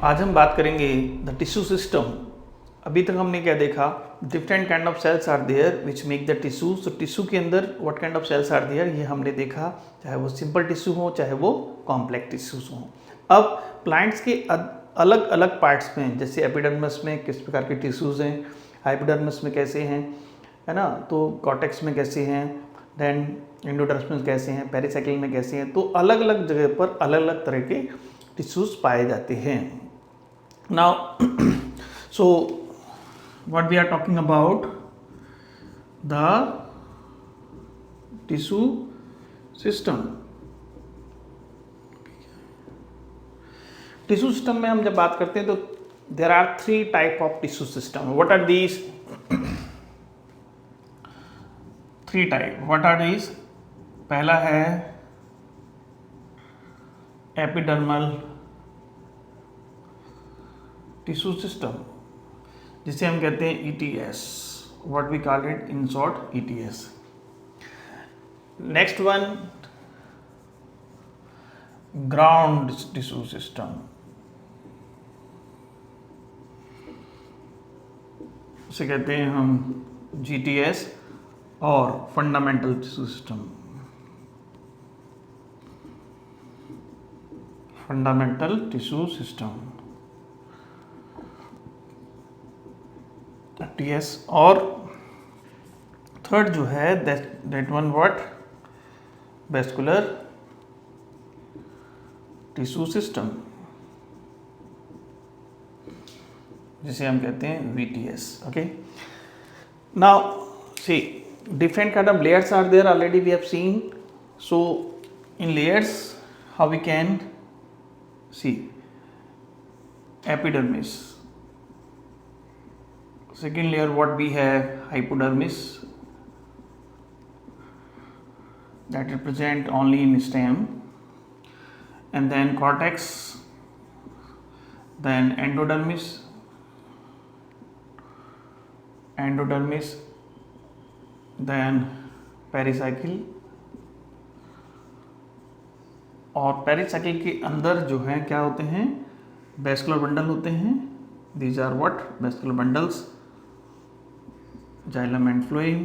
आज हम बात करेंगे द टिश्यू सिस्टम। अभी तक हमने क्या देखा, different kind of cells are there which make the tissue. So tissue के अंदर what kind of cells are there ये हमने देखा, चाहे वो सिंपल टिश्यू हो चाहे वो कॉम्प्लेक्स टिश्यूज हो। अब प्लांट्स के अलग अलग पार्ट्स में, जैसे एपिडर्मिस में किस प्रकार के टिश्यूज हैं, हाइपोडर्मिस में कैसे हैं, है ना, तो कॉर्टेक्स में कैसे हैं, देन एंडोडर्मिस में कैसे हैं, पेरिसाइकिल में कैसे हैं। तो अलग अलग जगह पर अलग अलग तरह के टिश्यूज पाए जाते हैं। Now, so what we are talking about, the tissue system. Tissue system में हम जब बात करते हैं तो there are 3 type of tissue system. What are these? 3 type. What are these? पहला है एपिडर्मल टिश्यू सिस्टम, जिसे हम कहते हैं ETS, what we call it in short ETS। Next one ground tissue system, उसे कहते हैं हम GTS। और fundamental tissue system, fundamental tissue system TS। और थर्ड जो है that one what, vascular tissue system, जिसे हम कहते हैं VTS। Okay, now see different kind of layers are there, already we have seen. So in layers how we can see epidermis, second layer what we have hypodermis, that represent only in stem, and then cortex, then endodermis, then pericycle. और pericycle के अंदर जो है क्या होते हैं, vascular bundle होते हैं। These are what, vascular bundles, xylem and phloem,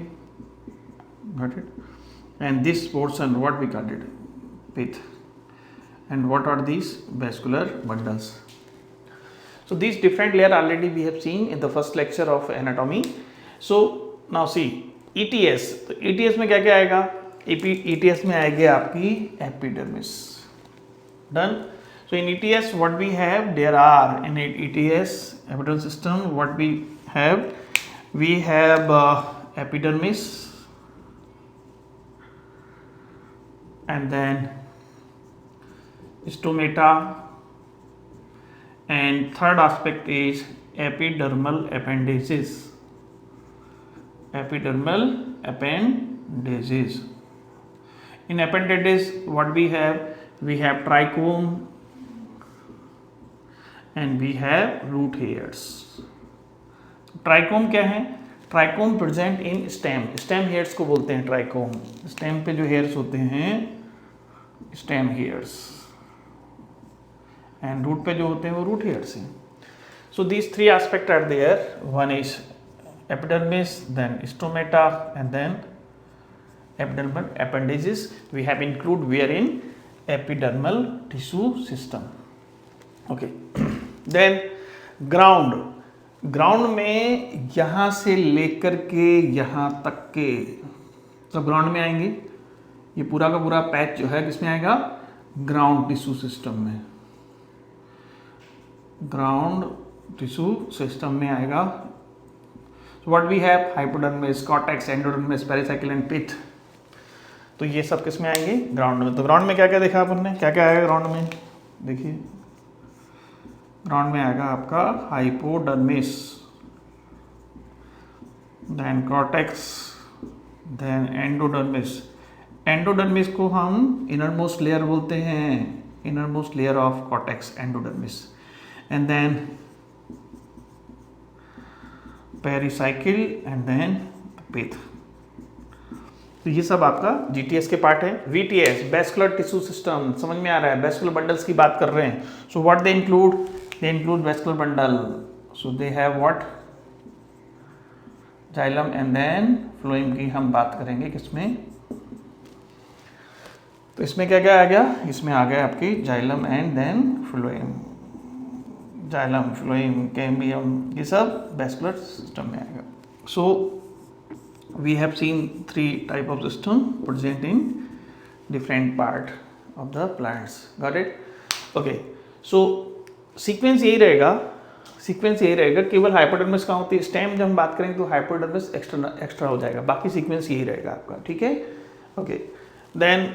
got it. And this portion what we call it pith, and what are these vascular bundles. So this different layer already we have seen in the first lecture of anatomy. So now see ETS, तो ETS में क्या क्या आएगा, ETS में आएगी आपकी epidermis. Done. So in ETS what we have, there are in ETS epidermal system what we have epidermis, and then stomata, and third aspect is epidermal appendages, epidermal appendages. In appendages what we have trichome and we have root hairs. Trichome क्या है, trichome present in stem, stem hairs को बोलते हैं trichome. Stem पे जो hairs होते हैं stem hairs, and root पे जो होते हैं वो रूट हेयर्स हैं। So these 3 aspect are there, one is epidermis, then stomata, and then epidermal appendages we have include wherein epidermal tissue system. Okay. Then ground में यहाँ से लेकर के यहाँ तक के सब ग्राउंड में आएंगे। ये पूरा का पूरा पैच जो है किसमें आएगा, ग्राउंड टिश्यू सिस्टम में, ग्राउंड टिश्यू सिस्टम में आएगा। What we have hypodermis, cortex, endodermis, pericycle and pith. तो ये सब किस में आएंगे, ग्राउंड में। तो ग्राउंड में क्या क्या देखा अपन ने, क्या क्या आएगा ग्राउंड में, देखिए ग्राउंड में आएगा आपका hypodermis, then cortex, then endodermis. Endodermis को हम इनर मोस्ट लेयर बोलते हैं, inner most layer of cortex endodermis, and then pericycle and then pith. तो ये सब आपका GTS के पार्ट है। VTS वेस्कुलर टिश्यू सिस्टम, समझ में आ रहा है, वेस्कुलर बंडल्स की बात कर रहे हैं। सो what they include, They include vascular bundle. So they have what? Xylem and then phloem की हम बात करेंगे किसमें? तो इसमें क्या क्या आ गया? इसमें आ गया आपकी xylem and then phloem. Xylem, phloem, cambium, ये सब वैस्कुलर सिस्टम में आएगा. So we have seen 3 type of system present in different part of the plants. Got it? Okay. So sequence यही रहेगा. केवल हाइपोडर्मिस कहाँ होती है? स्टेम जब हम बात करेंगे तो हाइपोडर्मिस एक्स्ट्रा हो जाएगा. बाकी सीक्वेंस यही रहेगा आपका. ठीक है? ओके. देन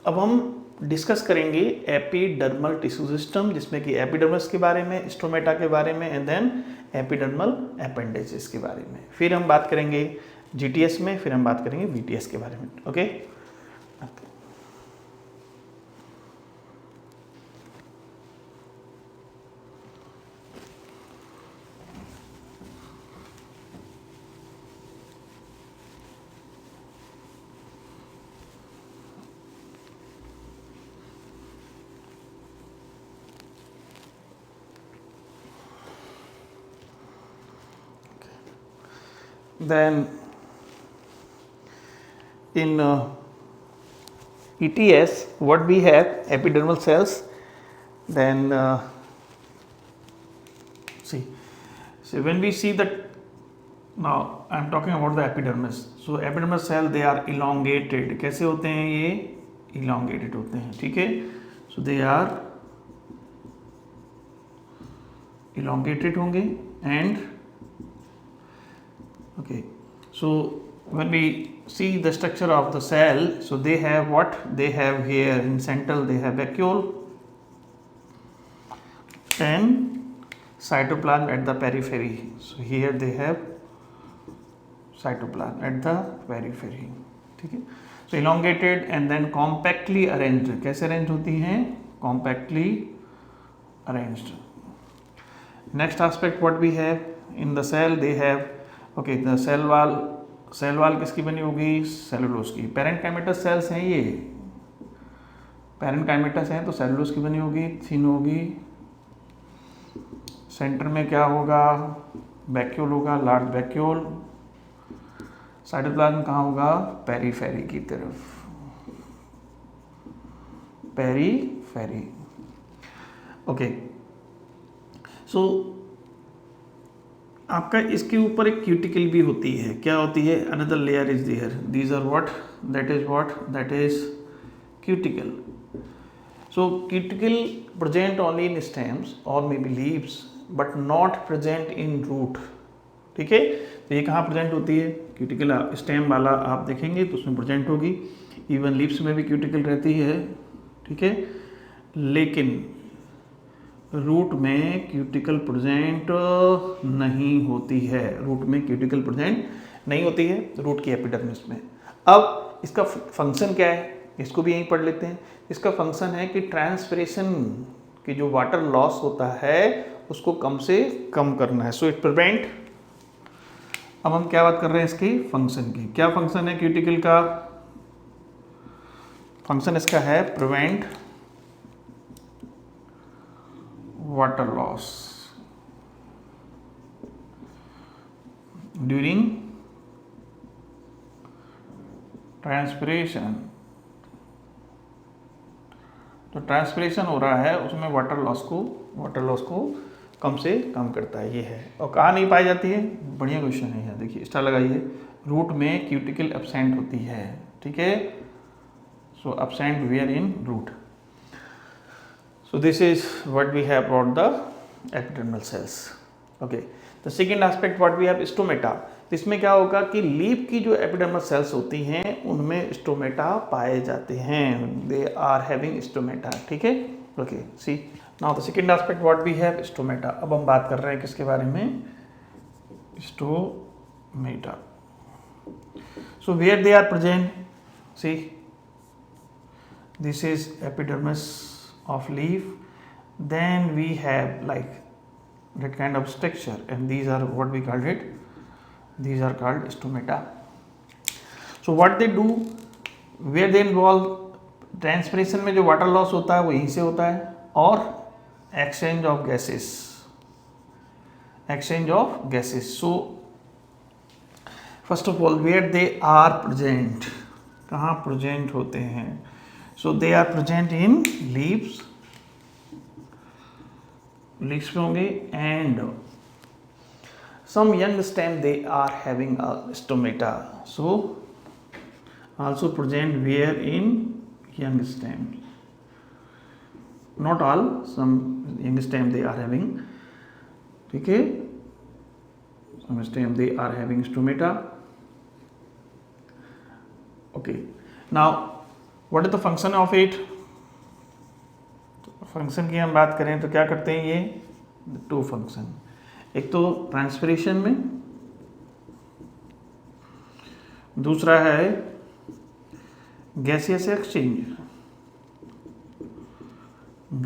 अब हम डिस्कस करेंगे एपिडर्मल टिश्यू सिस्टम, जिसमें कि एपिडर्मिस के बारे में, स्टोमेटा के बारे में एंड देन एपिडर्मल अपेंडेजेस के बारे में. फिर हम बात करेंगे जीटीएस में, फिर हम बात करेंगे वीटीएस के बारे में. Okay. Then in ETS, what we have epidermal cells. Then see, so when we see that, now I am talking about the epidermis. So epidermal cell, they are elongated. कैसे होते हैं ये? Elongated होते हैं. ठीक है? So they are elongated होंगे and okay. So when we see the structure of the cell, so they have what? They have here in central they have vacuole and cytoplasm at the periphery. So here they have cytoplasm at the periphery. ठीक है? So elongated and then compactly arranged. कैसे arranged होती हैं? Compactly arranged. Next aspect what we have in the cell, they have okay. The cell wall किसकी बनी होगी? Cellulose की. Parenchymatous sales हैं ये. पैरेन्काइमेटस हैं तो सेलुलोज की बनी होगी, थिन होगी. सेंटर में क्या होगा? वैक्यूल होगा, लार्ज वैक्यूल. साइटोप्लाज्म कहाँ होगा? पेरीफेरी की तरफ. पेरीफेरी. ओके. सो आपका इसके ऊपर एक क्यूटिकल भी होती है. क्या होती है? Another layer is there. These are what? That is cuticle. So cuticle present only in stems और may be leaves but not present in root. ठीक है? तो ये कहाँ प्रेजेंट होती है? क्यूटिकल स्टेम वाला आप देखेंगे तो उसमें प्रेजेंट होगी. इवन लीव्स में भी क्यूटिकल रहती है. ठीक है? लेकिन रूट में क्यूटिकल प्रेजेंट नहीं होती है. रूट में क्यूटिकल प्रेजेंट नहीं होती है रूट की एपिडर्मिस में. अब इसका फंक्शन क्या है? इसको भी यहीं पढ़ लेते हैं. इसका फंक्शन है कि ट्रांसपिरेशन की जो वाटर लॉस होता है उसको कम से कम करना है. So it prevent. अब हम क्या बात कर रहे हैं इसकी? फंक्शन की. क्या फंक्शन है क्यूटिकल का? फंक्शन इसका है prevent water loss during transpiration. तो ट्रांसपिरेशन हो रहा है उसमें वाटर लॉस को कम से कम करता है. ये है. और कहाँ नहीं पाई जाती है? बढ़िया क्वेश्चन है. यहाँ देखिए स्टार लगाइए. रूट में क्यूटिकल एब्सेंट होती है. ठीक है? So absent where in root. So this is what we have about the epidermal cells. Okay. The second aspect what we have stomata. तो इसमें क्या होगा कि लीफ की जो एपिडर्मल सेल्स होती हैं उनमें स्टोमेटा पाए जाते हैं. They are having stomata. ठीक है? Okay. See now the second aspect what we have stomata. अब हम बात कर रहे हैं किसके बारे में? Stomata. So where they are present? See this is epidermis of leaf. Then we have like that kind of structure and these are what we called it. These are called stomata. So what they do, where they involve transpiration में जो water loss होता है वो यहीं से होता है. और exchange of gases, exchange of gases. So first of all where they are present, कहाँ present होते हैं? So they are present in leaves, leaves में होंगे, and some young stem they are having a stomata. So also present where in young stems, not all, some young stem they are having, ठीक है, some stem they are having stomata. Okay, now what is the function of it? Function की हम बात करें तो क्या करते हैं ये? टू फंक्शन, एक तो ट्रांसपिरेशन में, दूसरा है गैसियस एक्सचेंज,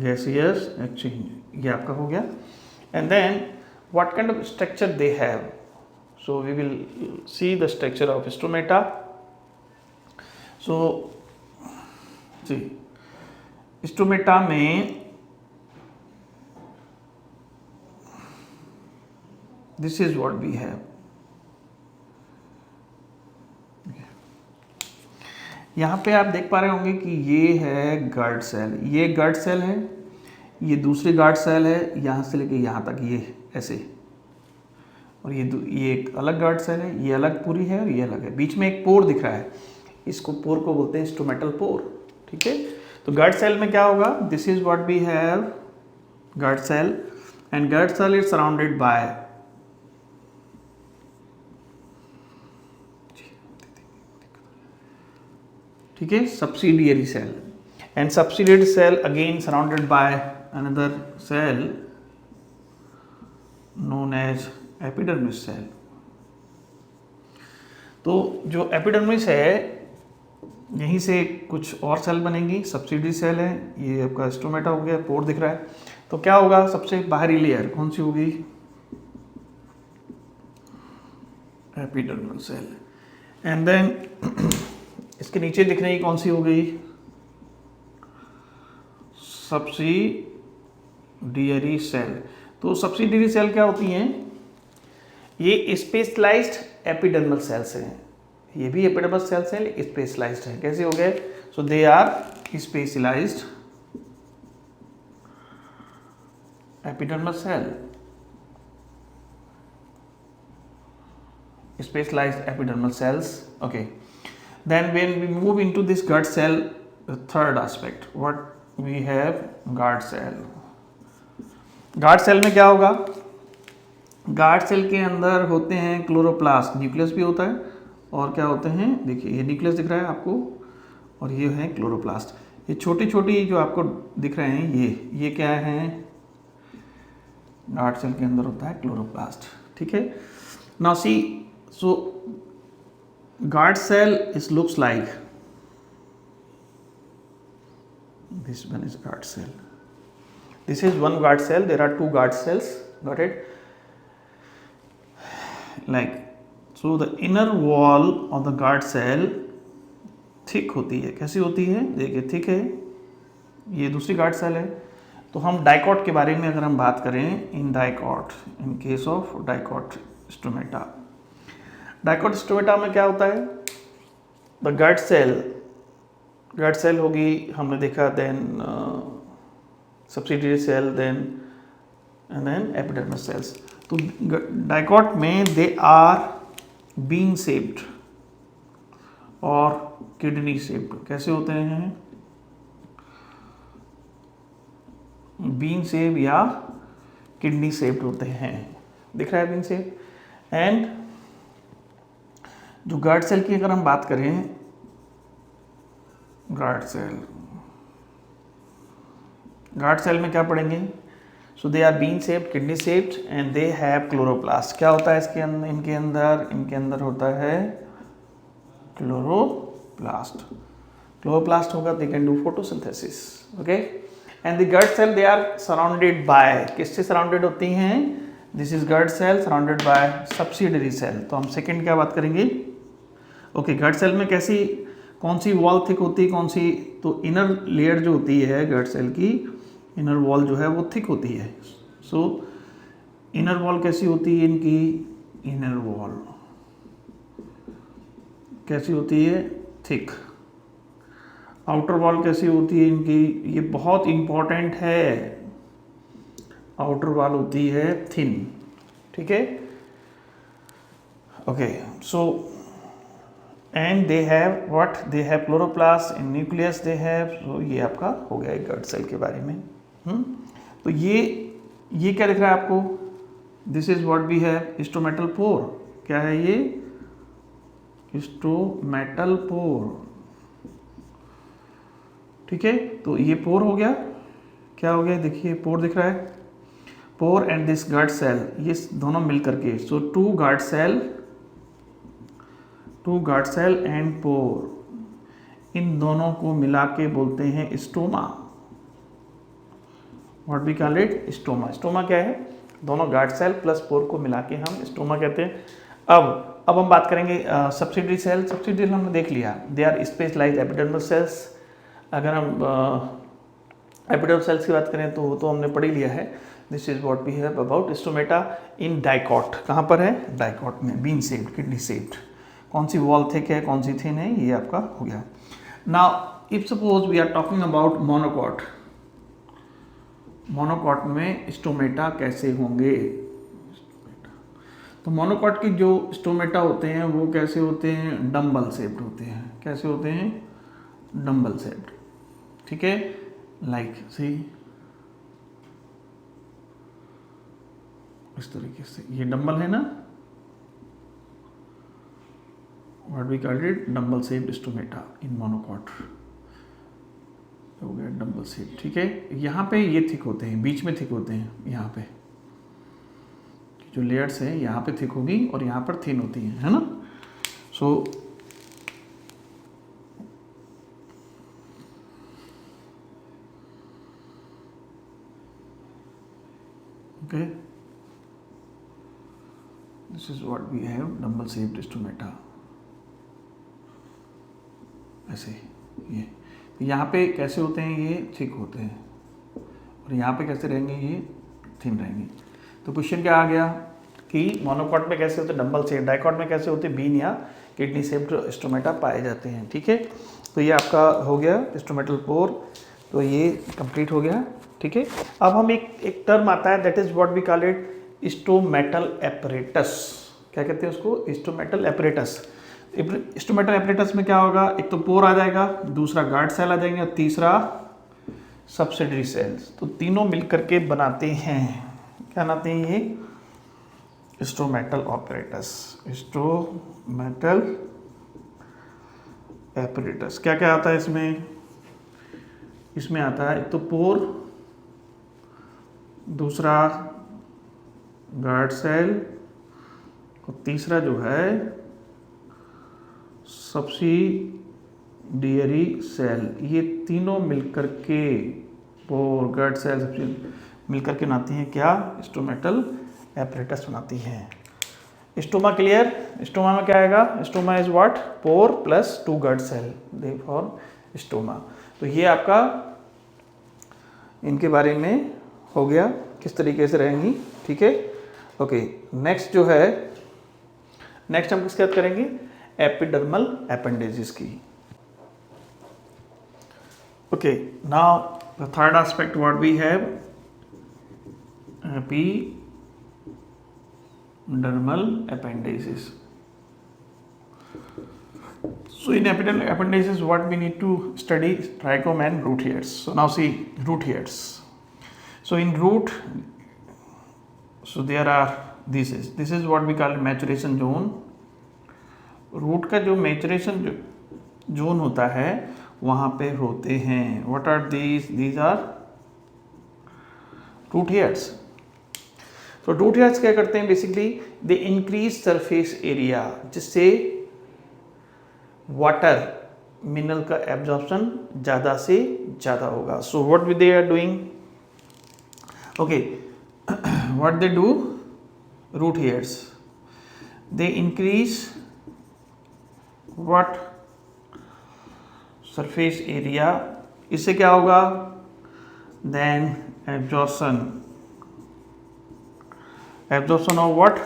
गैसियस एक्सचेंज, ये आपका हो गया. And then what kind of structure they have, so we will see the structure of stomata. So जी, स्टोमेटा में this is what we have. यहाँ पे आप देख पा रहे होंगे कि ये है गार्ड सेल, ये गार्ड सेल है, ये दूसरी गार्ड सेल है, यहाँ से लेके यहाँ तक ये ऐसे, और ये एक अलग गार्ड सेल है, ये अलग पूरी है और ये अलग है. बीच में एक पोर दिख रहा है, इसको पोर को बोलते हैं स्टोमेटल पोर. ठीक है, तो गार्ड सेल में क्या होगा? This is what we have, guard cell, and guard cell is surrounded by, ठीक है, subsidiary cell, and subsidiary cell again surrounded by another cell known as epidermis cell. तो जो एपिडर्मिस है, यहीं से कुछ और सेल बनेंगी, सब्सिडरी सेल है, ये आपका स्टोमेटा हो गया, पोर दिख रहा है. तो क्या होगा? सबसे बाहरी लेयर कौन सी होगी? Epidermal cell. एंड देन इसके नीचे दिख रही कौन सी हो गई? Subsidiary cell. तो सब्सिडियरी सेल क्या होती हैं? ये स्पेशलाइज्ड एपिडर्मल सेल्स हैं. ये भी एपिडर्मल सेल्स हैं, स्पेशलाइज्ड है. कैसे हो गए? So they are specialised epidermal cell, specialized epidermal cells. Okay, then when we move into this guard cell, the third aspect, what we have, guard cell. guard cell में क्या होगा? guard cell के अंदर होते हैं क्लोरोप्लास्ट, न्यूक्लियस भी होता है, और क्या होते हैं? देखिए ये न्यूक्लियस दिख रहा है आपको, और ये है क्लोरोप्लास्ट. ये छोटी छोटी जो आपको दिख रहे हैं, ये क्या है? guard cell के अंदर होता है क्लोरोप्लास्ट. ठीक है, now see, so guard cell is looks like this one is guard cell. This is one guard cell. There are two guard cells. Got it? Like so, the inner wall of the guard cell thick होती है. कैसी होती है? देखिए thick है. ये दूसरी guard cell है. तो हम डाइकॉट के बारे में अगर हम बात करें, in dicot, in case of dicot stomata, dicot stomata में क्या होता है? द गार्ड सेल होगी, हमने देखा, then subsidiary cell, then and then epidermal cells. तो डाइकॉट में दे आर बीन शेप्ड और किडनी शेप्ड. कैसे होते हैं? बीन शेप या किडनी शेप्ड होते हैं. दिख रहा है बीन शेप. एंड जो गार्ड सेल की अगर हम बात करें, गार्ड सेल में क्या पढ़ेंगे? So they are bean shaped, kidney shaped, and they have chloroplast. क्या होता है इसके अंदर? इनके अंदर होता है क्लोरोप्लास्ट. क्लोरोप्लास्ट होगा, they can do photosynthesis. Okay, and the guard cell they are surrounded by, किससे सराउंडेड होती हैं? This is guard cell surrounded by subsidiary cell. तो हम सेकंड क्या बात करेंगे? ओके, गार्ड सेल में कौन सी वॉल थिक होती है, कौन सी? तो इनर लेयर जो होती है गार्ड सेल की, इनर वॉल जो है वो थिक होती है। सो इनर वॉल कैसी होती है इनकी, इनर वॉल कैसी होती है, थिक। आउटर वॉल कैसी होती है इनकी, ये बहुत इंपॉर्टेंट है, आउटर वॉल होती है थिन, ठीक है। Okay, so and they have what, they have chloroplast in nucleus they have. So ये आपका हो गया एक गट सेल के बारे में। तो ये क्या दिख रहा है आपको, this is what we have, stomatal pore. क्या है ये, स्टोमेटल पोर, ठीक है। तो ये पोर हो गया, क्या हो गया, देखिए पोर दिख रहा है, pore and this guard cell, ये दोनों मिल करके, so two guard cell and pore, इन दोनों को मिला के बोलते हैं stoma. What we call it, stoma. Stoma क्या है, दोनों गार्ड सेल प्लस पोर को मिला के हम स्टोमा कहते हैं। अब हम बात करेंगे सब्सिडरी सेल। सब्सिडरी हमने देख लिया, they are specialised epidermal cells. अगर हम एपिडर्मल सेल्स की बात करें तो वो तो हमने पढ़ ही लिया है। This is what we have about stomata in dicot. कहाँ पर है, डाइकॉट में, बीन शेप्ड, किडनी शेप्ड। कौन सी वॉल थिक है, कौन सी थिन है, ये आपका हो गया। Now if suppose we are talking about monocot, monocot में स्टोमेटा कैसे होंगे। तो मोनोकॉट की जो स्टोमेटा होते हैं वो कैसे होते हैं, डम्बल शेप्ड होते हैं। कैसे होते हैं, डम्बल शेप्ड, ठीक है। लाइक सी इस तरीके से, ये डम्बल है ना, what we called it, dumbbell shaped stomata in monocot, हो गया डम्बल शेप, ठीक है। यहाँ पे ये थिक होते हैं, बीच में थिक होते हैं, यहाँ पे जो लेयर्स है यहाँ पे थिक होगी और यहाँ पर थिन होती है ना। So okay, this is what we have, dumbbell shaped stomata, ऐसे ये। यहाँ पे कैसे होते हैं, ये थिक होते हैं, और यहाँ पे कैसे रहेंगे, ये थिन रहेंगे। तो क्वेश्चन क्या आ गया कि मोनोकॉट में कैसे होते हैं, डम्बल शेप, डाइकॉट में कैसे होते हैं, बीन या किडनी शेप्ड स्टोमेटा पाए जाते हैं, ठीक है। तो ये आपका हो गया स्टोमेटल पोर, तो ये कंप्लीट हो गया, ठीक है। अब हम एक टर्म आता है, that is what we call it stomatal apparatus. क्या कहते हैं उसको, स्टोमेटल एपरेटस। स्टोमेटल एपरेटस में क्या होगा, एक तो पोर आ जाएगा, दूसरा गार्ड सेल आ जाएंगे और तीसरा सब्सिडरी सेल्स। तो तीनों मिलकर के बनाते हैं, क्या बनाते हैं ये, स्टोमेटल ऑपरेटस, स्टोमेटल एपरेटस। क्या क्या आता है इसमें, इसमें आता है एक तो पोर, दूसरा गार्ड सेल और तीसरा जो है सब्सिडियरी सेल। ये तीनों मिलकर के, पोर, गार्ड सेल, मिलकर के बनाती हैं क्या, स्टोमेटल एपरेटस बनाती हैं। स्टोमा क्लियर, स्टोमा में क्या आएगा, stoma is what, pore plus two guard cell, they form stoma. तो ये आपका इनके बारे में हो गया, किस तरीके से रहेंगी, ठीक है। ओके, नेक्स्ट जो है, नेक्स्ट हम किसकी बात करेंगे, एपिडर्मल एपेंडेजेस की। Okay, now the third aspect what we have, epidermal appendages. So in epidermal appendages what we need to study, trichome and root hairs. So now see root hairs. So in root, so there are this is what we call maturation zone. Root का जो maturation zone होता है वहाँ पे होते हैं, what are these are root hairs. तो root hairs क्या करते हैं, basically they increase surface area, जिससे वाटर मिनरल का एब्जॉर्प्शन ज़्यादा से ज़्यादा होगा। So what they are doing, okay, what they do, root hairs, they increase what, surface area. इससे क्या होगा, then absorption of what,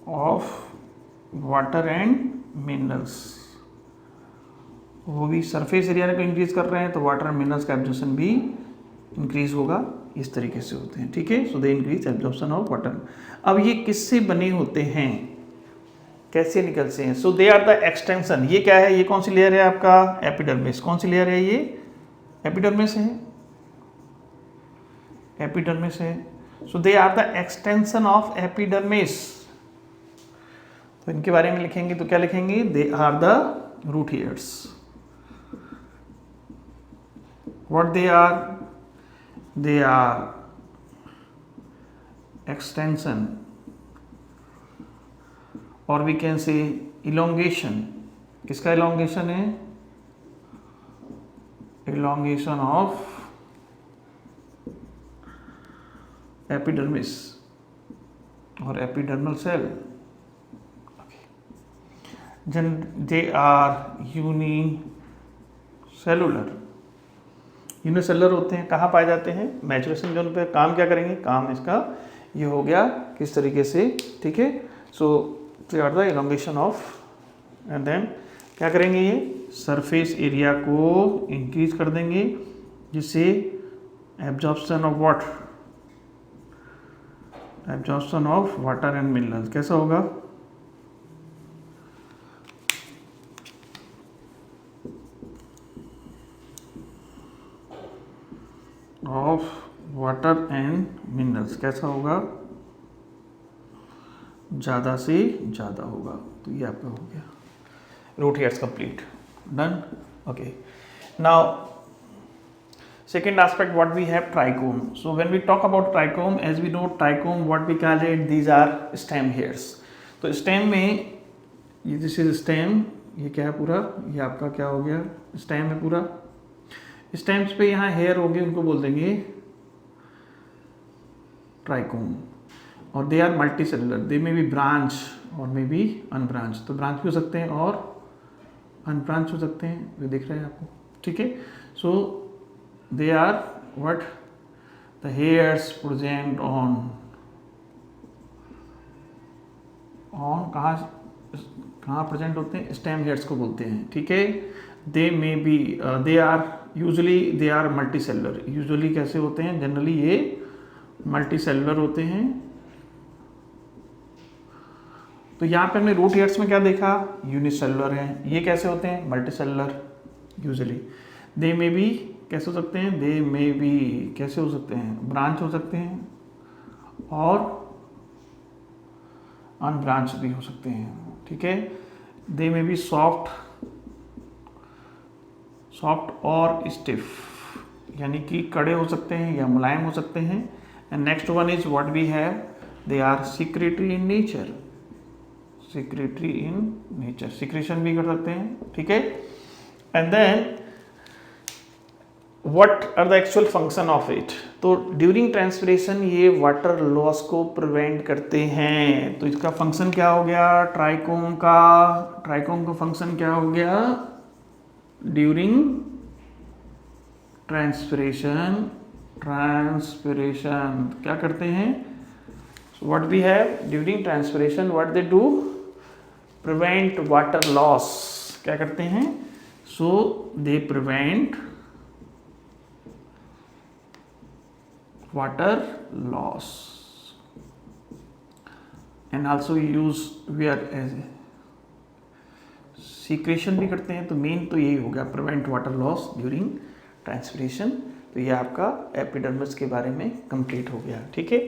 of water and minerals. वो भी सरफेस एरिया को इंक्रीज कर रहे हैं तो वाटर एंड मिनरल्स का एब्जॉर्प्शन भी इंक्रीज होगा, इस तरीके से होते हैं, ठीक है। So they increase absorption of water. अब ये किससे बने होते हैं, कैसे निकलते हैं? So they are the extension. ये क्या है, ये कौन सी लेयर है आपका? एपिडर्मिस। कौन सी लेयर है ये? एपिडर्मिस है, एपिडर्मिस है। So they are the extension of epidermis. तो इनके बारे में लिखेंगे तो क्या लिखेंगे? They are the root hairs. What they are? They are extension, और वी कैन से इलोंगेशन। किसका इलोंगेशन है? इलोंगेशन ऑफ एपिडर्मिस और epidermal cell. They are unicellular. Unicellular होते हैं, कहाँ पाए जाते हैं? मैचुरेशन जोन पे। काम क्या करेंगे? काम इसका ये हो गया किस तरीके से, ठीक है। So they are the elongation of, and then क्या करेंगे? ये सरफेस एरिया को इंक्रीज कर देंगे, जिससे absorption of what, absorption of water and minerals कैसा होगा? ऑफ वाटर एंड मिनरल्स कैसा होगा? ज़्यादा से ज़्यादा होगा। तो ये आपका हो गया root hairs complete, done. Okay, now second aspect what we have, trichome. So when we talk about trichome, as we know trichome, what we call it, these are stem hairs. तो stem में ये this is stem, ये क्या है पूरा, ये आपका क्या हो गया? stem है पूरा। स्टेम्स पे यहाँ हेयर होंगे, उनको बोल देंगे ट्राइकोम। और they are multicellular, they may be branch और मे बी अनब्रांच। तो ब्रांच भी हो सकते हैं और अनब्रांच हो सकते हैं, ये दिख रहा है आपको, ठीक है। So they are what, the hairs present on कहाँ प्रेजेंट होते हैं? स्टेम हेयर्स को बोलते हैं, ठीक है। They may be they are usually they are multicellular. Usually कैसे होते हैं? जनरली ये मल्टी सेलुलर होते हैं। तो यहाँ पे हमने रूट हेयर्स में क्या देखा? यूनिसेलुलर है। ये कैसे होते हैं? Multi cellular usually. दे मे बी कैसे हो सकते हैं? दे मे बी कैसे हो सकते हैं? ब्रांच हो सकते हैं और अनब्रांच भी हो सकते हैं, ठीक है। दे मे बी सॉफ्ट और स्टिफ, यानी कि कड़े हो सकते हैं या मुलायम हो सकते हैं। And next one is what we have, they are secretory in nature. Secretory in nature, secretion भी कर सकते हैं, ठीक है। And then what are the actual function of it? तो ड्यूरिंग ट्रांसपिरेशन ये वाटर लॉस को प्रिवेंट करते हैं। तो इसका फंक्शन क्या हो गया? ट्राइकोम का फंक्शन क्या हो गया? ड्यूरिंग ट्रांसपिरेशन क्या करते हैं? What we have during transpiration, what they do? Prevent water loss. क्या करते हैं? So they prevent water loss and also use where as secretion भी करते हैं। तो मेन तो यही हो गया, prevent water loss during transpiration. तो ये आपका एपिडर्मिस के बारे में कंप्लीट हो गया, ठीक है।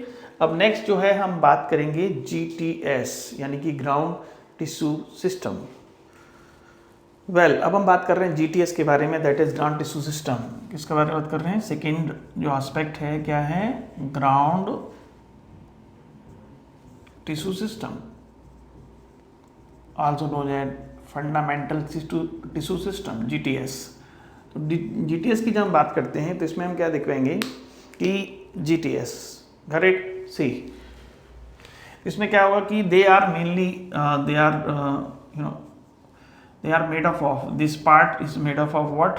अब नेक्स्ट जो है हम बात करेंगे GTS यानी कि ग्राउंड टिश्यू सिस्टम। अब हम बात कर रहे हैं GTS के बारे में, that is ground tissue system. किसके बारे में बात कर रहे हैं? सेकेंड जो एस्पेक्ट है क्या है? Ground tissue system, also known as fundamental tissue system, GTS। तो GTS की जब हम बात करते हैं तो इसमें हम क्या दिखवाएंगे कि GTS करेक्ट सी, इसमें क्या होगा कि they are mainly they are made up of, this part is made up of what?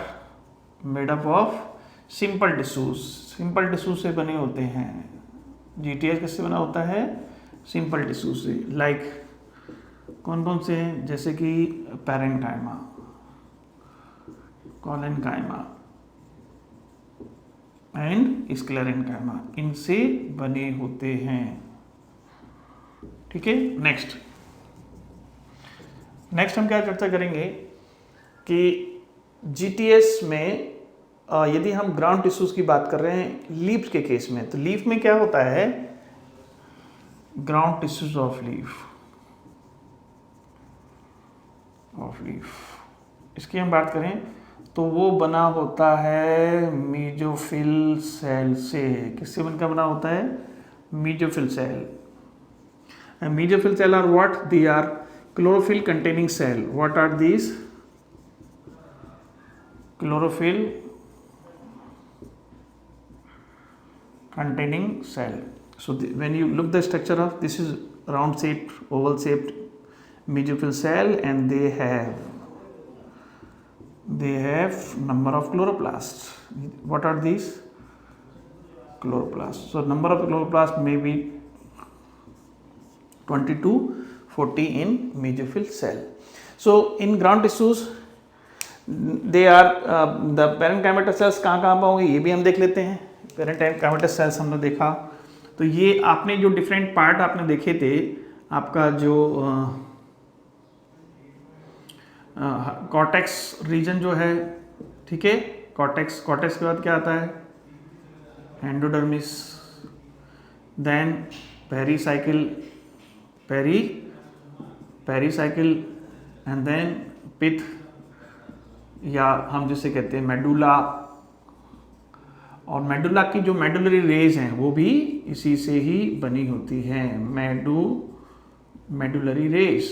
Made up of simple tissues, simple tissue से बने होते हैं। जीटीएस किससे बना होता है? सिंपल टिश्यू से। लाइक कौन कौन से हैं? जैसे कि पैरेन्काइमा, कॉलेनकाइमा एंड स्क्लेरेन्काइमा, इनसे बने होते हैं। ठीक है। नेक्स्ट हम क्या चर्चा करेंगे कि जीटीएस में यदि हम ग्राउंड टिश्यूज की बात कर रहे हैं लीफ के केस में, तो लीफ में क्या होता है? ग्राउंड टिश्यूज ऑफ लीफ, इसकी हम बात करें तो वो बना होता है मीजोफिल सेल से। किससे बनकर बना होता है? Mesophyll cell. And mesophyll cell are what? They are chlorophyll containing cell. What are these? Chlorophyll containing cell. So when you look the structure of this is round shaped, oval shaped mesophyll cell, and they have number of chloroplasts. What are these? Chloroplasts. So number of chloroplasts may be 20 to 40 in mesophyll cell. So in ground tissues they are the parenchymatous cells कहाँ होंगे ये भी हम देख लेते हैं। parenchymatous cells हमने देखा, तो ये आपने जो डिफरेंट पार्ट आपने देखे थे, आपका जो कॉर्टेक्स रीजन जो है, ठीक है, कॉर्टेक्स के बाद क्या आता है? Endodermis, then pericycle and then pith, या हम जिसे कहते हैं मेडुला। और मेडुला की जो मेडुलरी रेज हैं वो भी इसी से ही बनी होती हैं। मेडुलरी रेज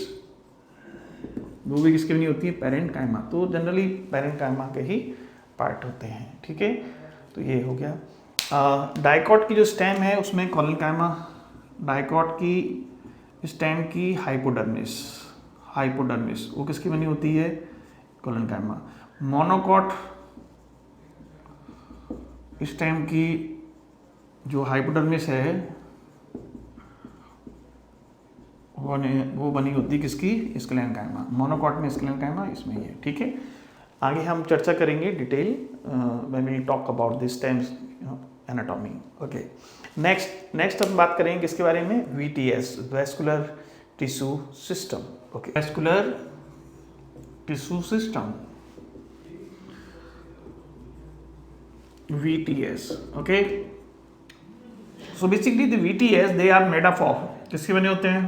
वो भी किसकी बनी होती है? पैरेन्काइमा। तो जनरली पैरेन्काइमा के ही पार्ट होते हैं। ठीक है, तो ये हो गया। डाइकॉट की जो स्टेम है उसमें कॉलेनकाइमा, डाइकॉट की स्टेम की हाइपोडर्मिस वो किसकी बनी होती है? कॉलेनकाइमा। मोनोकॉट स्टेम की जो हाइपोडर्मिस है वो बनी होती है किसकी? स्क्लेरेन्काइमा। मोनोकॉट में स्क्लेरेन्काइमा, इसमें ये। ठीक है, आगे हम चर्चा करेंगे detail when we talk about this stems anatomy. Okay, next हम बात करेंगे किसके बारे में? VTS, vascular tissue system. Okay, vascular tissue system, VTS. Okay, so basically the VTS they are made up of, किसके बने होते हैं?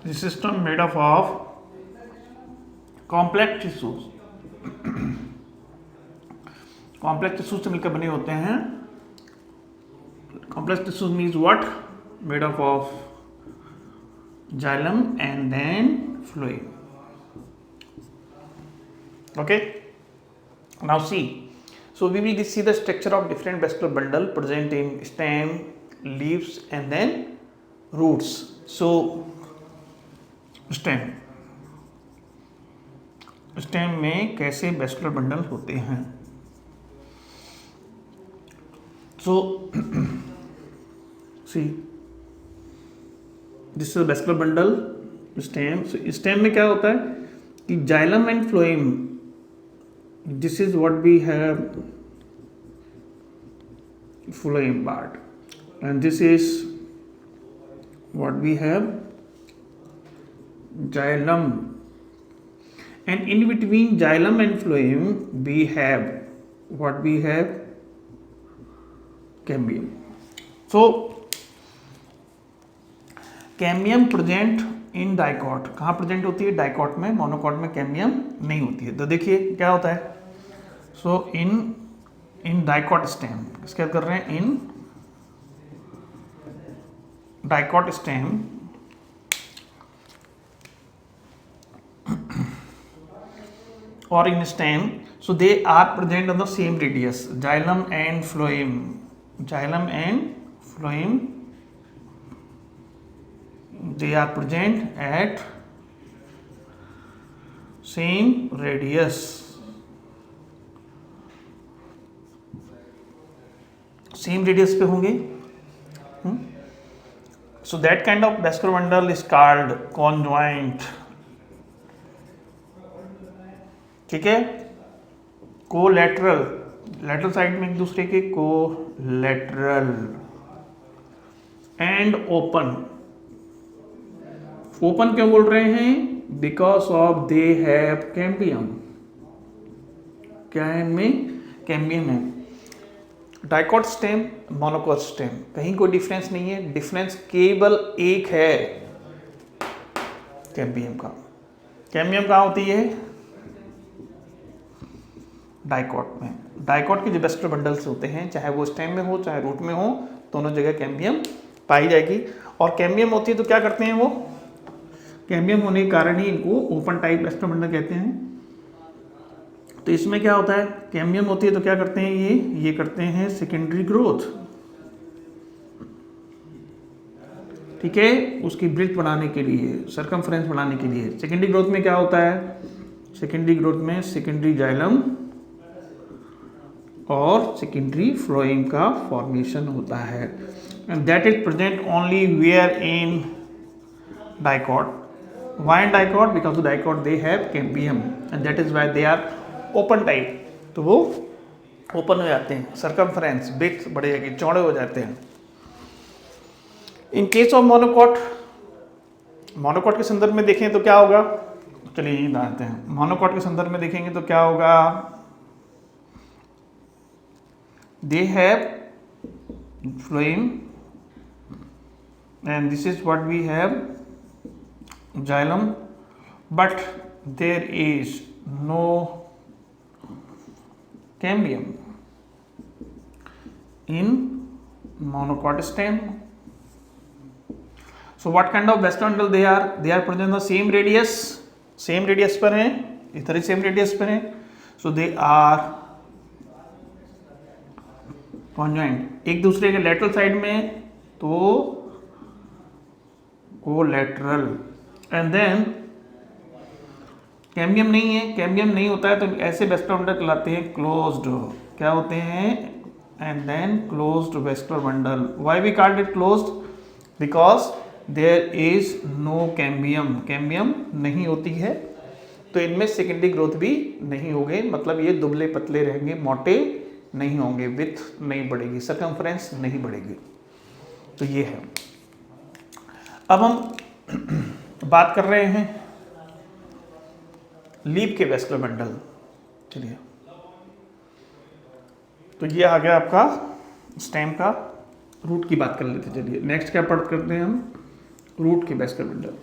The system made up of complex tissues. complex tissues से मिलकर बने होते हैं। complex tissues means what? Made up of xylem and then phloem. Okay, now see, so we will see the structure of different vascular bundle present in stem, leaves and then roots. So stem में कैसे vascular bundle होते हैं? So see, this is vascular bundle stem. So stem में क्या होता है कि xylem and phloem, this is what we have, phloem part, and this is what we have, xylem, and in between xylem and phloem we have what we have? Cambium. So cambium present in dicot. कहाँ present होती है? Dicot में। Monocot में cambium नहीं होती है। तो देखिए क्या होता है। सो इन डाइकॉट स्टेम, क्या कर रहे हैं? In dicot stem or in stem, so they are present on the same radius, xylem and phloem. They are present at same radius, same radius पे होंगे। So that kind of vascular bundle is called conjoint. ठीक है, collateral, lateral side में एक दूसरे के collateral, and open. Open क्यों बोल रहे हैं? Because of they have cambium. क्या है इनमें? कैम्बियम है। डाइकॉट स्टेम, मोनोकॉट स्टेम, कहीं कोई डिफरेंस नहीं है, डिफरेंस केवल एक है, कैम्बियम का। कैम्बियम कहाँ होती है? डाइकॉट में। डाइकॉट के जो वैस्कुलर बंडल्स होते हैं, चाहे वो स्टेम में हो चाहे रूट में हो, दोनों जगह कैम्बियम पाई जाएगी। और कैम्बियम होती है तो क्या करते हैं वो? कैम्बियम होने के कारण ही इनको ओपन टाइप वैस्कुलर बंडल कहते हैं। तो इसमें क्या होता है? कैम्बियम होती है तो क्या करते हैं ये करते हैं सेकेंडरी ग्रोथ। ठीक है, उसकी ब्रेथ बढ़ाने के लिए, सर्कमफ्रेंस बढ़ाने के लिए। सेकेंडरी ग्रोथ में क्या होता है? सेकेंडरी ग्रोथ में सेकेंडरी जाइलम और सेकेंडरी फ्लोएम का फॉर्मेशन होता है, and that is present only where in dicot. Why in dicot? Because the dicot they have cambium and that is why they are open type। तो वो open हो जाते हैं, circumference breath बढ़ेगी, चौड़े हो जाते हैं। In case of monocot, monocot के संदर्भ में देखें तो क्या होगा? चलिए यही जानते हैं। मोनोकॉट के संदर्भ में देखेंगे तो क्या होगा? They have phloem and this is what we have xylem, but there is no cambium in monocot stem. So what kind of western bundle they are? They are present the same radius पर हैं, इधर ही same radius पर हैं, so they are conjoined। एक दूसरे के lateral side में तो कोलैटरल, एंड देन कैम्बियम नहीं है, कैम्बियम नहीं होता है तो ऐसे वैस्कुलर बंडल कहलाते हैं क्लोज्ड। क्या होते हैं? And then closed vascular bundle. Why we called it closed? Because there is no cambium, cambium नहीं होती है, तो इनमें सेकेंडरी ग्रोथ भी नहीं होगी, मतलब ये दुबले पतले रहेंगे, मोटे नहीं होंगे, विड्थ नहीं बढ़ेगी, सर्कमफ्रेंस नहीं बढ़ेगी। तो ये है। अब हम बात कर रहे हैं लीफ के वैस्कुलर बंडल। चलिए, तो ये आ गया आपका स्टेम का। रूट की बात कर लेते। चलिए नेक्स्ट क्या पढ़ करते हैं हम? रूट के वैस्कुलर बंडल।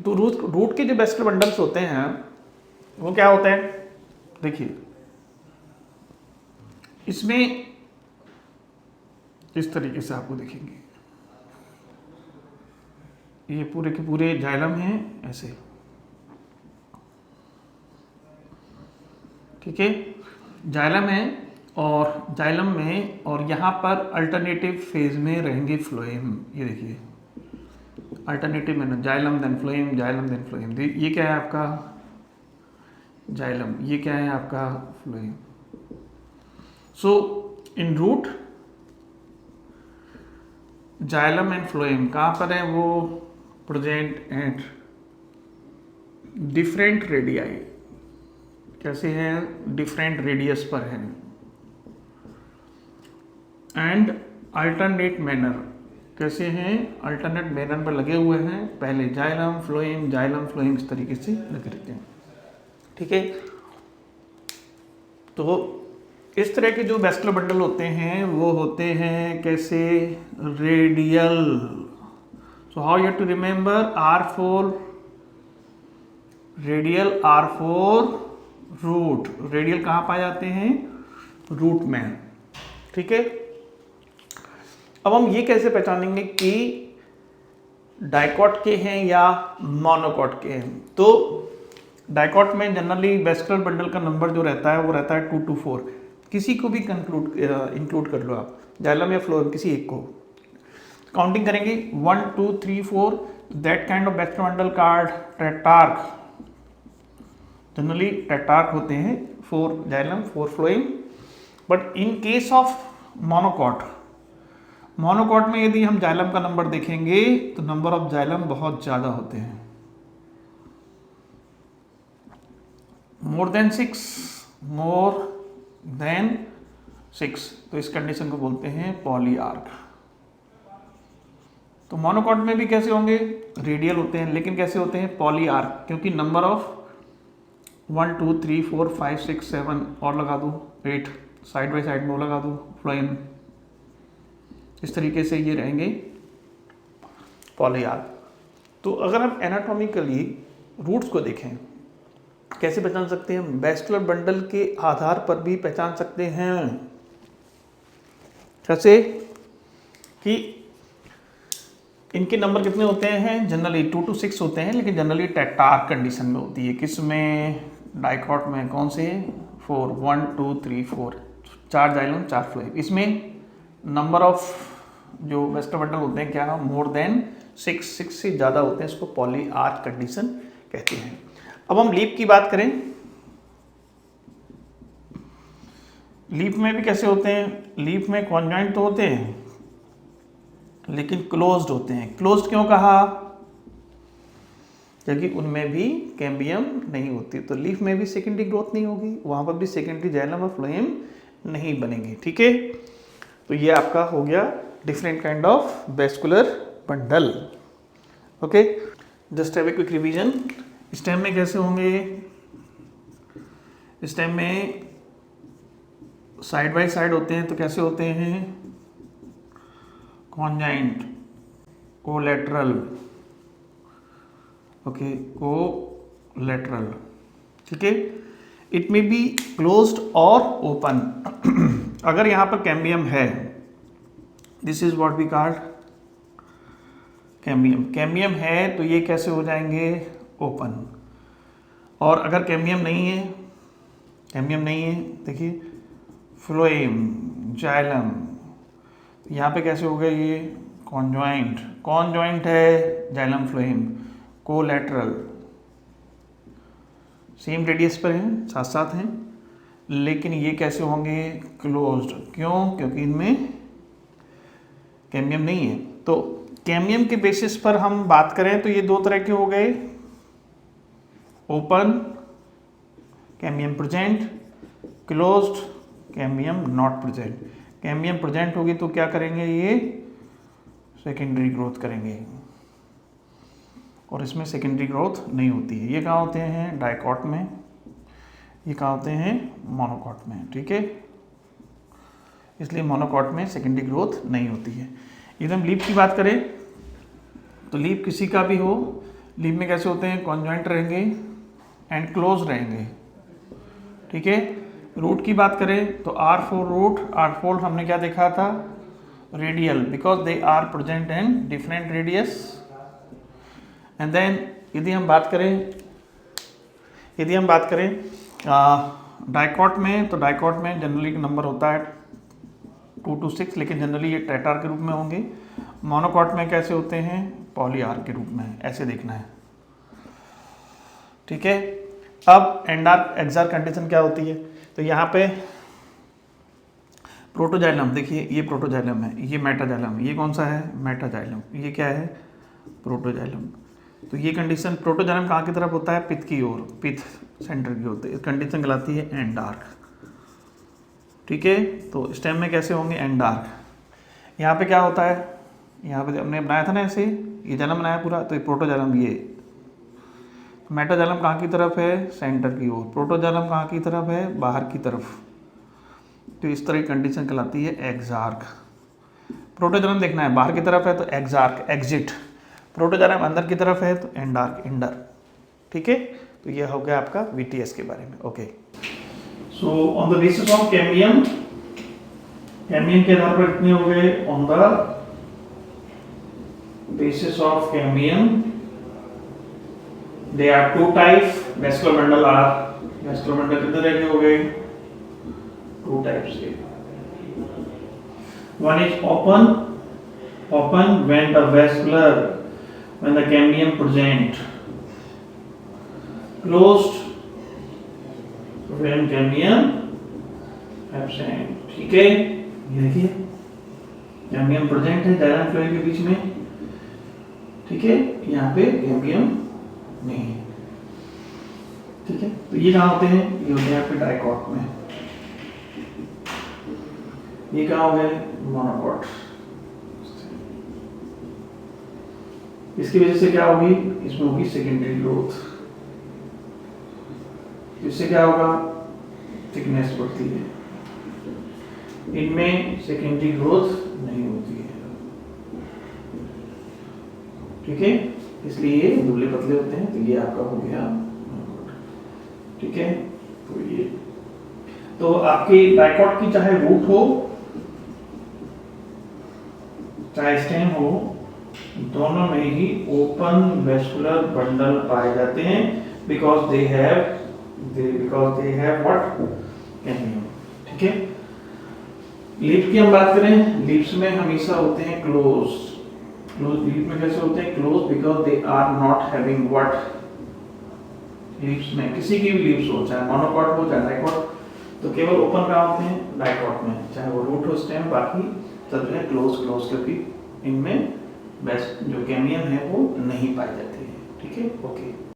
तो रूट के जो वैस्कुलर बंडल्स होते हैं वो क्या होते हैं? देखिए, इसमें इस तरीके से आपको दिखेंगे, ये पूरे के पूरे जाइलम हैं ऐसे। ठीक है, जाइलम है और जाइलम में, और यहाँ पर अल्टरनेटिव फेज में रहेंगे फ्लोएम। ये देखिए अल्टरनेटिव में xylem then phloem, xylem then phloem. ये क्या है आपका? जाइलम। ये क्या है आपका? Phloem. So in root xylem and phloem कहाँ पर है? वो प्रेजेंट एट डिफरेंट रेडियाई। कैसे हैं? डिफरेंट रेडियस पर है, एंड अल्टरनेट मैनर। कैसे हैं? अल्टरनेट मैनर पर लगे हुए हैं, पहले जाइलम फ्लोएम इस तरीके से लगे रहते हैं। ठीक है, तो इस तरह के जो वैस्कुलर बंडल होते हैं वो होते हैं कैसे? Radial. So how you have to remember? R4 radial, R4 root. Radial कहाँ पाए जाते हैं? रूट में। ठीक है, अब हम ये कैसे पहचानेंगे कि डाइकॉट के हैं या मोनोकॉट के हैं? तो डाइकॉट में जनरली वैस्कुलर बंडल का नंबर जो रहता है वो रहता है 2 to 4। किसी को भी इंक्लूड कर लो आप, जाइलम या फ्लोएम, किसी एक को काउंटिंग करेंगे 1 2 3 4। That kind of vascular bundle card tetrarch. Generally tetrarch होते हैं, 4 xylem 4 phloem. But in case of monocot. Monocot में यदि हम जाइलम का नंबर देखेंगे तो नंबर ऑफ जाइलम बहुत ज़्यादा होते हैं, मोर देन 6, तो इस कंडीशन को बोलते हैं पॉलीआर्क। तो मोनोकॉट में भी कैसे होंगे, रेडियल होते हैं, लेकिन कैसे होते हैं, पॉलीआर्क, क्योंकि नंबर ऑफ 1 2 3 4 5 6 7 और लगा दो 8 साइड बाई साइड में वो लगा दो फ्लोएम, इस तरीके से ये रहेंगे पॉलीआर्क। तो अगर हम एनाटॉमिकली रूट्स को देखें, कैसे पहचान सकते हैं, वैस्कुलर बंडल के आधार पर भी पहचान सकते हैं। कैसे कि इनके नंबर कितने होते हैं, जनरली 2 to 6 होते हैं, लेकिन जनरली टेट्रार्क कंडीशन में होती है। किस में, डाइकॉट में, कौन से, 4 1 2 3 4, 4 जाइलम 4 फ्लोएम। इसमें नंबर ऑफ जो वैस्कुलर बंडल होते हैं क्या, मोर देन 6 से ज़्यादा होते हैं, इसको पॉलीआर्क कंडीशन कहते हैं। अब हम लीफ की बात करें, लीफ में भी कैसे होते हैं, लीफ में कॉन्जॉइंट तो होते हैं लेकिन क्लोज्ड होते हैं। क्लोज्ड क्यों कहा, क्योंकि उनमें भी कैम्बियम नहीं होती, तो लीफ में भी सेकेंडरी ग्रोथ नहीं होगी, वहां पर भी सेकेंडरी जाइलम और फ्लोएम नहीं बनेंगे। ठीक है, तो ये आपका हो गया different kind of vascular bundle. Okay, just have a quick revision. Stem में कैसे होंगे, स्टेम में साइड बाय साइड होते हैं, तो कैसे होते हैं, कॉन्जाइंट, कोलैटरल, ओके, कोलैटरल। ठीक है, इट मे बी क्लोज्ड और ओपन। अगर यहां पर कैम्बियम है, this is what we called cambium, cambium है तो ये कैसे हो जाएंगे, ओपन। और अगर कैम्बियम नहीं है, कैम्बियम नहीं है, देखिए फ्लोएम, जाइलम, यहाँ पे कैसे हो गया ये, कॉन्जॉइंट, कॉन्जॉइंट है xylem phloem, collateral, same radius पर हैं, साथ साथ हैं, लेकिन ये कैसे होंगे, क्लोज्ड। क्यों, क्योंकि इनमें कैम्बियम नहीं है। तो कैम्बियम के बेसिस पर हम बात करें तो ये दो तरह के हो गए, open cambium present, closed cambium not present. Cambium present होगी तो क्या करेंगे, ये सेकेंडरी ग्रोथ करेंगे, और इसमें सेकेंडरी ग्रोथ नहीं होती है। ये कहाँ होते हैं, डाइकॉट में, ये कहाँ होते हैं, मोनोकॉट में। ठीक है, इसलिए मोनोकॉट में सेकेंडरी ग्रोथ नहीं होती है। यदि हम लीफ की बात करें तो लीफ किसी का भी हो, लीफ में कैसे होते हैं, कॉन्जॉइंट रहेंगे एंड क्लोज रहेंगे। ठीक है, रूट की बात करें तो R4 रूट, R4 हमने क्या देखा था, radial, because they are present in different radius. And then यदि हम बात करें डाइकॉट में, तो डाइकॉट में जनरली नंबर होता है 2 to 6, लेकिन जनरली ये टेट्रार्क के रूप में होंगे। मोनोकॉट में कैसे होते हैं, पॉलीआर्क के रूप में, ऐसे देखना है। ठीक है, अब एंडार्क एक्सार्क कंडीशन क्या होती है, तो यहाँ पे प्रोटोजाइलम, देखिए ये प्रोटोजाइलम है, ये मेटाजाइलम, ये कौन सा है, मेटाजाइलम, ये क्या है, प्रोटोजाइलम। तो ये कंडीशन, प्रोटोजाइलम कहाँ की तरफ होता है, पिथ की ओर, पिथ सेंटर की होती है, कंडीशन कहलाती है एंडार्क। ठीक है, तो स्टेम में कैसे होंगे, एंडार्क। यहाँ पे क्या होता है, यहाँ पे हमने बनाया था ना ऐसे, ये जाइलम बनाया पूरा, तो ये प्रोटोजाइलम, ये मेटाजाइलम कहाँ की तरफ है, सेंटर की ओर, प्रोटोजाइलम कहाँ की तरफ है, बाहर की तरफ। तो इस तरह की कंडीशन कहलाती है एक्सार्क। प्रोटोजाइलम देखना है बाहर की तरफ है तो एक्सार्क, एग्जिट। प्रोटोजाइलम अंदर की तरफ है तो एंडार्क, इंडर। ठीक है, तो ये हो गया आपका VTS के बारे में। Okay, so on the basis of cambium, cambium के आधार पर कितने हो गए, on the basis of cambium there are two types, vascular bundle are, vascular bundle कितने तरह के हो गए, 2 types के। One is open when the vascular, when the cambium present, closed when cambium absent। ठीक है, ये देखिए कैम्बियम प्रेजेंट है जाइलम फ्लोएम के बीच में, ठीक है, यहाँ पे कैम्बियम नहीं है, ठीक है। तो ये कहाँ होते हैं, ये होते हैं यहाँ पे डाइकॉट में, ये कहाँ हो गए मोनोकॉट। इसकी वजह से क्या होगी, इसमें होगी सेकेंडरी ग्रोथ, इससे क्या होगा थिकनेस बढ़ती है, इनमें सेकेंडरी ग्रोथ नहीं होती है, ठीक है, इसलिए ये दुबले पतले होते हैं। तो ये आपका हो गया, ठीक है। तो ये तो आपके डाइकॉट की चाहे रूट हो चाहे स्टेम हो, दोनों में ही ओपन वेस्कुलर बंडल पाए जाते हैं because they have what cambium, ठीक है। लीफ की हम बात करें, लीव्स में हमेशा होते हैं क्लोज लीफ में कैसे होते हैं close, because they are not having what, leaves में किसी की भी लीव्स हो, चाहे मोनोकॉट हो चाहे डाइकॉट, तो केवल ओपन कहाँ होते हैं डाइकॉट में, चाहे वो रूट हो स्टेम, बाकी सब जो है क्लोज क्योंकि इनमें बेस्ट जो कैम्बियम है वो नहीं पाई जाती है, ठीक है, ओके।